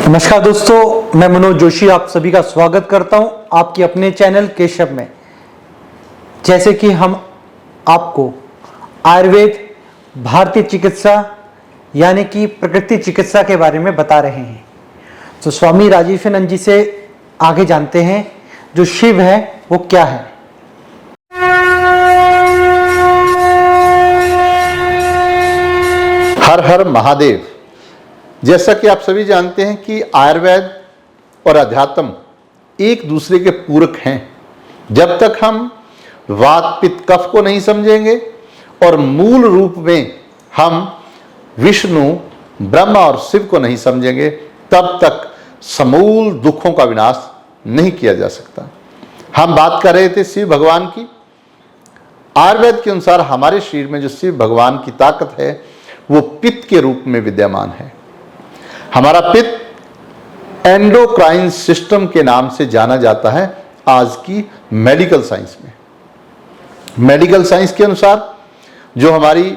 नमस्कार दोस्तों, मैं मनोज जोशी आप सभी का स्वागत करता हूं आपके अपने चैनल केशव में। जैसे कि हम आपको आयुर्वेद, भारतीय चिकित्सा यानी कि प्रकृति चिकित्सा के बारे में बता रहे हैं, तो स्वामी राजीवानंद जी से आगे जानते हैं जो शिव है वो क्या है। हर हर महादेव। जैसा कि आप सभी जानते हैं कि आयुर्वेद और अध्यात्म एक दूसरे के पूरक हैं। जब तक हम वात पित्त कफ को नहीं समझेंगे और मूल रूप में हम विष्णु ब्रह्मा और शिव को नहीं समझेंगे, तब तक समूल दुखों का विनाश नहीं किया जा सकता। हम बात कर रहे थे शिव भगवान की। आयुर्वेद के अनुसार हमारे शरीर में जो शिव भगवान की ताकत है वो पित्त के रूप में विद्यमान है। हमारा पित्त एंडोक्राइन सिस्टम के नाम से जाना जाता है आज की मेडिकल साइंस में। मेडिकल साइंस के अनुसार जो हमारी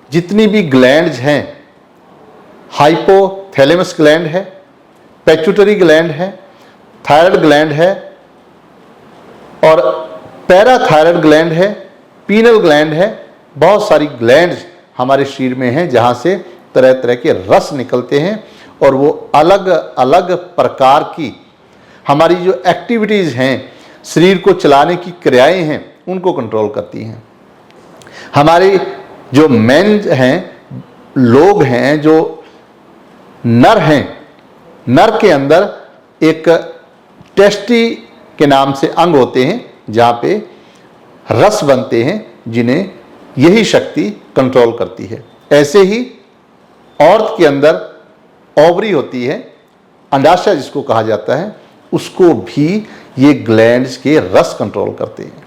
जितनी भी ग्लैंड्स हैं, हाइपोथैलेमस ग्लैंड है, पेट्यूटरी ग्लैंड है, थायराइड ग्लैंड है और पैराथायराइड ग्लैंड है, पीनल ग्लैंड है। बहुत सारी ग्लैंड्स हमारे शरीर में हैं जहां से तरह तरह के रस निकलते हैं और वो अलग अलग प्रकार की हमारी जो एक्टिविटीज़ हैं, शरीर को चलाने की क्रियाएं हैं, उनको कंट्रोल करती हैं। हमारे जो मेन हैं, लोग हैं, जो नर हैं, नर के अंदर एक टेस्टी के नाम से अंग होते हैं जहाँ पे रस बनते हैं, जिन्हें यही शक्ति कंट्रोल करती है। ऐसे ही औरत के अंदर ओवरी होती है, अंडाशय जिसको कहा जाता है, उसको भी ये ग्लैंड्स के रस कंट्रोल करते हैं।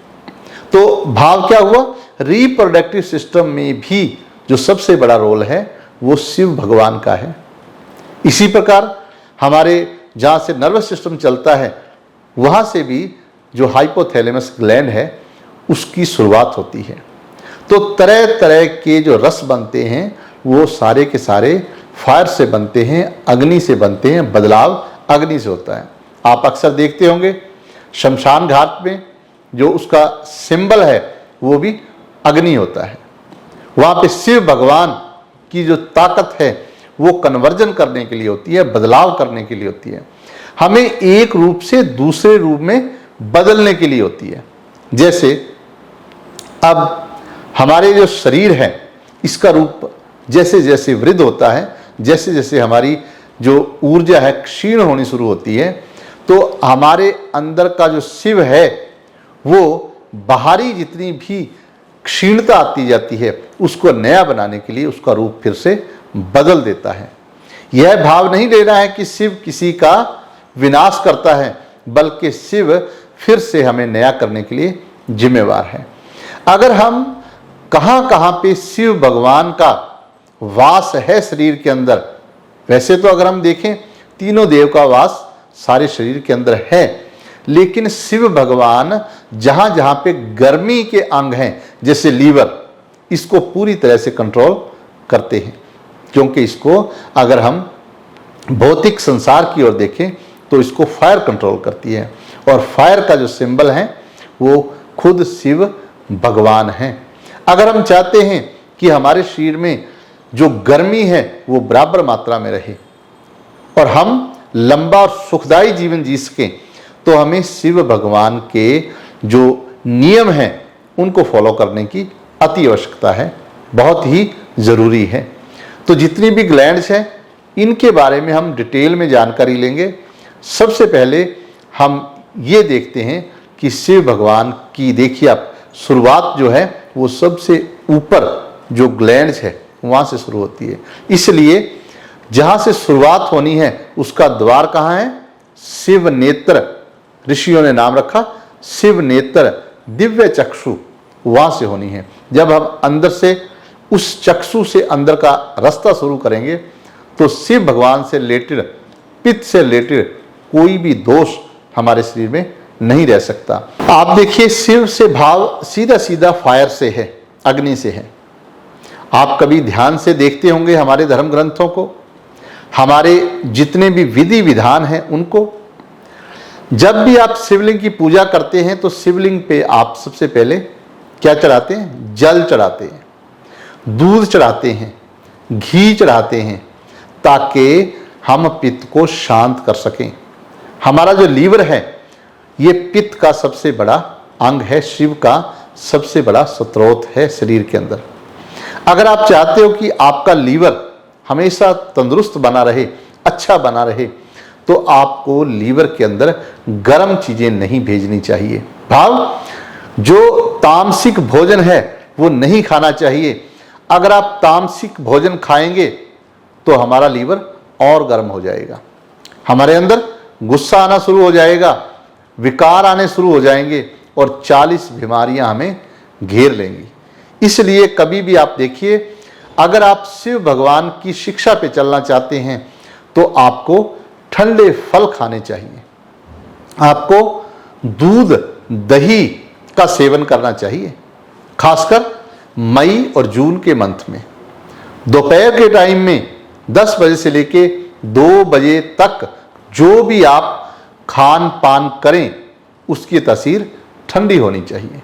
तो भाव क्या हुआ, रिप्रोडक्टिव सिस्टम में भी जो सबसे बड़ा रोल है वो शिव भगवान का है। इसी प्रकार हमारे जहाँ से नर्वस सिस्टम चलता है वहाँ से भी जो हाइपोथैलेमस ग्लैंड है उसकी शुरुआत होती है। तो तरह तरह के जो रस बनते हैं वो सारे के सारे फायर से बनते हैं, अग्नि से बनते हैं। बदलाव अग्नि से होता है। आप अक्सर देखते होंगे शमशान घाट में जो उसका सिंबल है वो भी अग्नि होता है। वहाँ पे शिव भगवान की जो ताकत है वो कन्वर्जन करने के लिए होती है, बदलाव करने के लिए होती है, हमें एक रूप से दूसरे रूप में बदलने के लिए होती है। जैसे अब हमारे जो शरीर है इसका रूप जैसे जैसे वृद्ध होता है, जैसे जैसे हमारी जो ऊर्जा है क्षीण होनी शुरू होती है, तो हमारे अंदर का जो शिव है वो बाहरी जितनी भी क्षीणता आती जाती है उसको नया बनाने के लिए उसका रूप फिर से बदल देता है। यह भाव नहीं लेना है कि शिव किसी का विनाश करता है, बल्कि शिव फिर से हमें नया करने के लिए जिम्मेवार है। अगर हम कहाँ कहाँ पे शिव भगवान का वास है शरीर के अंदर, वैसे तो अगर हम देखें तीनों देव का वास सारे शरीर के अंदर है, लेकिन शिव भगवान जहाँ जहाँ पे गर्मी के अंग हैं जैसे लीवर, इसको पूरी तरह से कंट्रोल करते हैं। क्योंकि इसको अगर हम भौतिक संसार की ओर देखें तो इसको फायर कंट्रोल करती है और फायर का जो सिंबल है वो खुद शिव भगवान है। अगर हम चाहते हैं कि हमारे शरीर में जो गर्मी है वो बराबर मात्रा में रहे और हम लंबा और सुखदायी जीवन जी सकें, तो हमें शिव भगवान के जो नियम हैं उनको फॉलो करने की अति आवश्यकता है, बहुत ही ज़रूरी है। तो जितनी भी ग्लैंड्स हैं इनके बारे में हम डिटेल में जानकारी लेंगे। सबसे पहले हम ये देखते हैं कि शिव भगवान की, देखिए आप, शुरुआत जो है वो सबसे ऊपर जो ग्लैंड्स है वहाँ से शुरू होती है। इसलिए जहाँ से शुरुआत होनी है उसका द्वार कहाँ है, शिव नेत्र, ऋषियों ने नाम रखा शिव नेत्र, दिव्य चक्षु, वहाँ से होनी है। जब हम अंदर से उस चक्षु से अंदर का रास्ता शुरू करेंगे तो शिव भगवान से रिलेटेड, पित्त से रिलेटेड कोई भी दोष हमारे शरीर में नहीं रह सकता। आप देखिए शिव से भाव सीधा सीधा फायर से है, अग्नि से है। आप कभी ध्यान से देखते होंगे हमारे धर्म ग्रंथों को, हमारे जितने भी विधि विधान हैं उनको। जब भी आप शिवलिंग की पूजा करते हैं तो शिवलिंग पे आप सबसे पहले क्या चढ़ाते हैं? जल चढ़ाते हैं, दूध चढ़ाते हैं, घी चढ़ाते हैं, ताकि हम पित्त को शांत कर सकें। हमारा जो लीवर है ये पित्त का सबसे बड़ा अंग है, शिव का सबसे बड़ा स्रोत है शरीर के अंदर। अगर आप चाहते हो कि आपका लीवर हमेशा तंदुरुस्त बना रहे, अच्छा बना रहे, तो आपको लीवर के अंदर गर्म चीजें नहीं भेजनी चाहिए। भाव जो तामसिक भोजन है वो नहीं खाना चाहिए। अगर आप तामसिक भोजन खाएंगे तो हमारा लीवर और गर्म हो जाएगा, हमारे अंदर गुस्सा आना शुरू हो जाएगा, विकार आने शुरू हो जाएंगे और 40 बीमारियां हमें घेर लेंगी। इसलिए कभी भी आप देखिए, अगर आप शिव भगवान की शिक्षा पे चलना चाहते हैं तो आपको ठंडे फल खाने चाहिए, आपको दूध दही का सेवन करना चाहिए, खासकर मई और जून के मंथ में। दोपहर के टाइम में 10 बजे से लेके 2 बजे तक जो भी आप खान पान करें उसकी तासीर ठंडी होनी चाहिए।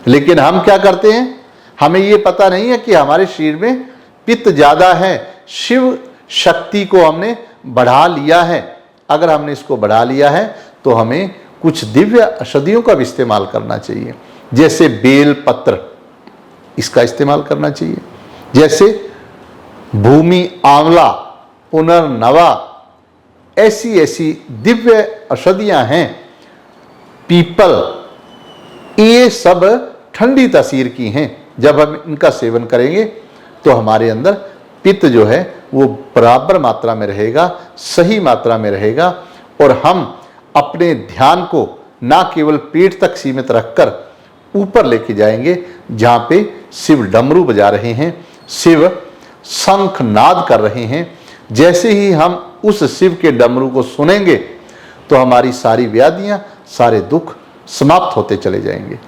लेकिन हम क्या करते हैं, हमें ये पता नहीं है कि हमारे शरीर में पित्त ज़्यादा है, शिव शक्ति को हमने बढ़ा लिया है। अगर हमने इसको बढ़ा लिया है तो हमें कुछ दिव्य औषधियों का भी इस्तेमाल करना चाहिए, जैसे बेल पत्र, इसका इस्तेमाल करना चाहिए, जैसे भूमि आंवला, पुनर्नवा, ऐसी ऐसी दिव्य औषधियां हैं, पीपल, ये सब ठंडी तासीर की हैं। जब हम इनका सेवन करेंगे तो हमारे अंदर पित्त जो है वो बराबर मात्रा में रहेगा, सही मात्रा में रहेगा, और हम अपने ध्यान को ना केवल पेट तक सीमित रखकर ऊपर लेके जाएंगे, जहाँ पे शिव डमरू बजा रहे हैं, शिव शंख नाद कर रहे हैं। जैसे ही हम उस शिव के डमरू को सुनेंगे तो हमारी सारी व्याधियां, सारे दुख समाप्त होते चले जाएंगे।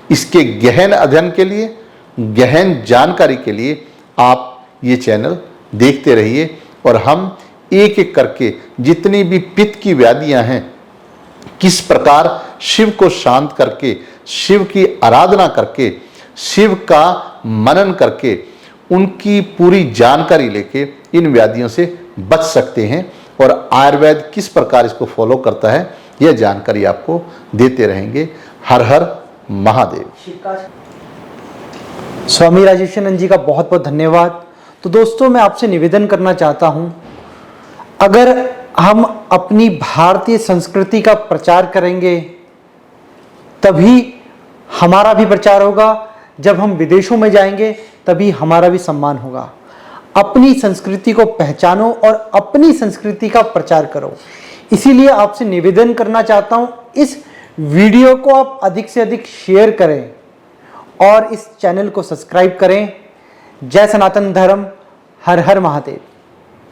इसके गहन अध्ययन के लिए, गहन जानकारी के लिए आप ये चैनल देखते रहिए, और हम एक एक करके जितनी भी पित्त की व्याधियां हैं, किस प्रकार शिव को शांत करके, शिव की आराधना करके, शिव का मनन करके, उनकी पूरी जानकारी लेके इन व्याधियों से बच सकते हैं, और आयुर्वेद किस प्रकार इसको फॉलो करता है यह जानकारी आपको देते रहेंगे। हर हर महादेव। स्वामी राजेशानंद जी का बहुत बहुत धन्यवाद। तो दोस्तों, मैं आपसे निवेदन करना चाहता हूं, अगर हम अपनी भारतीय संस्कृति का प्रचार करेंगे तभी हमारा भी प्रचार होगा, जब हम विदेशों में जाएंगे तभी हमारा भी सम्मान होगा। अपनी संस्कृति को पहचानो और अपनी संस्कृति का प्रचार करो। इसीलिए आपसे निवेदन करना चाहता हूं, इस वीडियो को आप अधिक से अधिक शेयर करें और इस चैनल को सब्सक्राइब करें। जय सनातन धर्म, हर हर महादेव।